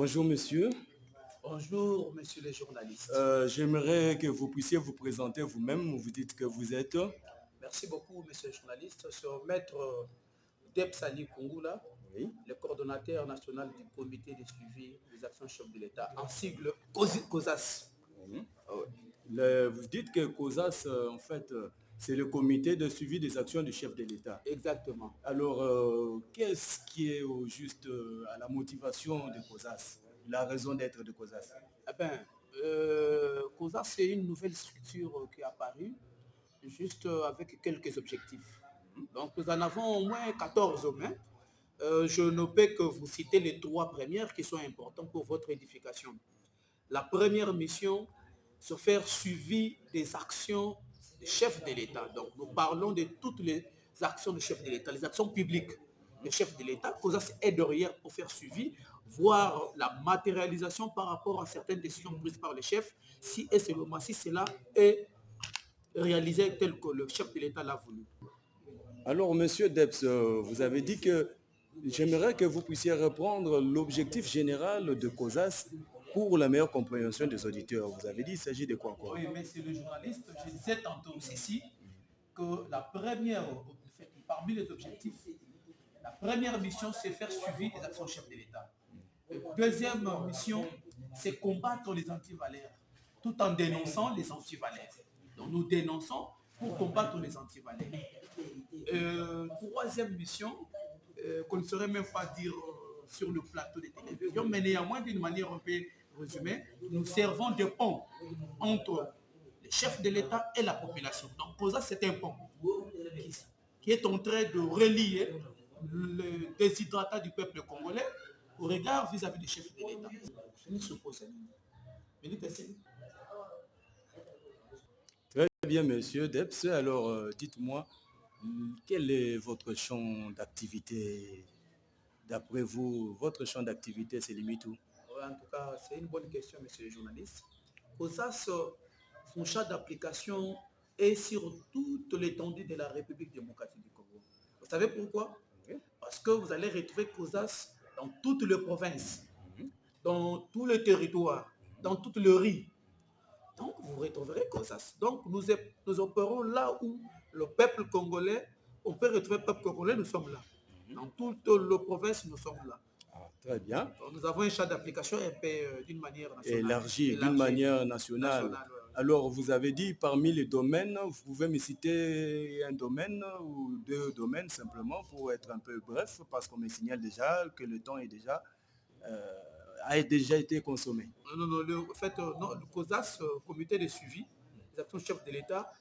Bonjour monsieur. Bonjour, messieurs les journalistes. J'aimerais que vous puissiez vous présenter vous-même. Vous dites que vous êtes. Merci beaucoup, messieurs les journalistes. C'est Maître Debsali Kungula, Oui. le coordonnateur national du comité de suivi des actions chefs de l'État, en sigle COSAS. Mhm. Ah ouais. Vous dites que COSAS, en fait, c'est le comité de suivi des actions du chef de l'État. Exactement. Alors, qu'est-ce qui est au juste à la motivation de COSAS, la raison d'être de COSAS? Eh bien, COSAS, c'est une nouvelle structure qui est apparue, juste avec quelques objectifs. Donc, nous en avons au moins 14 au moins. Je ne peux que vous citer les trois premières qui sont importantes pour votre édification. La première mission, se faire suivi des actions du chef de l'État. Donc, nous parlons de toutes les actions du chef de l'État, les actions publiques du chef de l'État. COSAS est derrière pour faire suivi, voir la matérialisation par rapport à certaines décisions prises par le chef, si et seulement si cela est réalisé tel que le chef de l'État l'a voulu. Alors, monsieur Debs, vous avez dit que j'aimerais que vous puissiez reprendre l'objectif général de COSAS pour la meilleure compréhension des auditeurs. Vous avez dit il s'agit de quoi encore? Oui, mais c'est le journaliste. Je disais tantôt aussi que la première, parmi les objectifs, la première mission, c'est faire suivi des actions chefs de l'État. Deuxième mission, c'est combattre les antivaleurs, tout en dénonçant les antivaleurs. Donc nous dénonçons pour combattre les antivaleurs. Troisième mission, qu'on ne saurait même pas dire sur le plateau de télévision, mais néanmoins d'une manière un peu résumée, nous servons de pont entre les chefs de l'État et la population. Donc pour ça, c'est un pont qui est en train de relier le déshydratat du peuple congolais au regard vis-à-vis des chefs de l'État. Très bien, monsieur Debs. Alors, dites-moi, quel est votre champ d'activité? D'après vous, votre champ d'activité, c'est limite où? En tout cas, c'est une bonne question, monsieur le journaliste. COSAS, son champ d'application est sur toute l'étendue de la République démocratique du Congo. Vous savez pourquoi? Oui. Parce que vous allez retrouver COSAS dans toutes les provinces, dans tous les territoires, dans toute le riz. Donc, vous retrouverez COSAS. Donc, nous opérons là où le peuple congolais, on peut retrouver le peuple congolais, nous sommes là. Dans toutes les provinces, nous sommes là. Ah, très bien. Donc, nous avons un champ d'application un peu d'une manière nationale. Élargi d'une manière nationale. Nationale, ouais. Alors, vous avez dit parmi les domaines, vous pouvez me citer un domaine ou deux domaines simplement pour être un peu bref, parce qu'on me signale déjà que le temps est déjà, a déjà été consommé. Non, non, non, en fait, non, le COSAS, comité de suivi des actions chefs de l'État,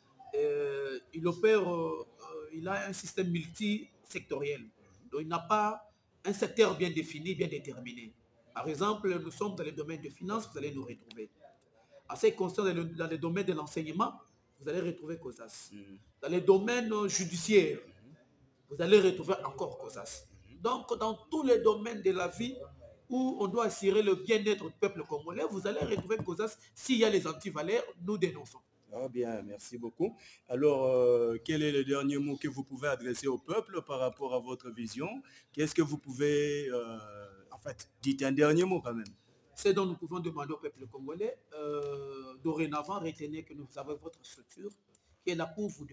il opère, il a un système multisectoriel. Donc, il n'a pas un secteur bien défini, bien déterminé. Par exemple, nous sommes dans les domaines de finances, vous allez nous retrouver. En ce qui concerne dans les domaines de l'enseignement, vous allez retrouver COSAS. Dans les domaines judiciaires, vous allez retrouver encore COSAS. Donc, dans tous les domaines de la vie où on doit assurer le bien-être du peuple congolais, vous allez retrouver COSAS. S'il y a les antivaleurs, nous dénonçons. Ah bien, merci beaucoup. Alors, quel est le dernier mot que vous pouvez adresser au peuple par rapport à votre vision? Qu'est-ce que vous pouvez, en fait, dites un dernier mot quand même. C'est dont nous pouvons demander au peuple congolais, dorénavant, retenez que nous avons votre structure qui est là pour vous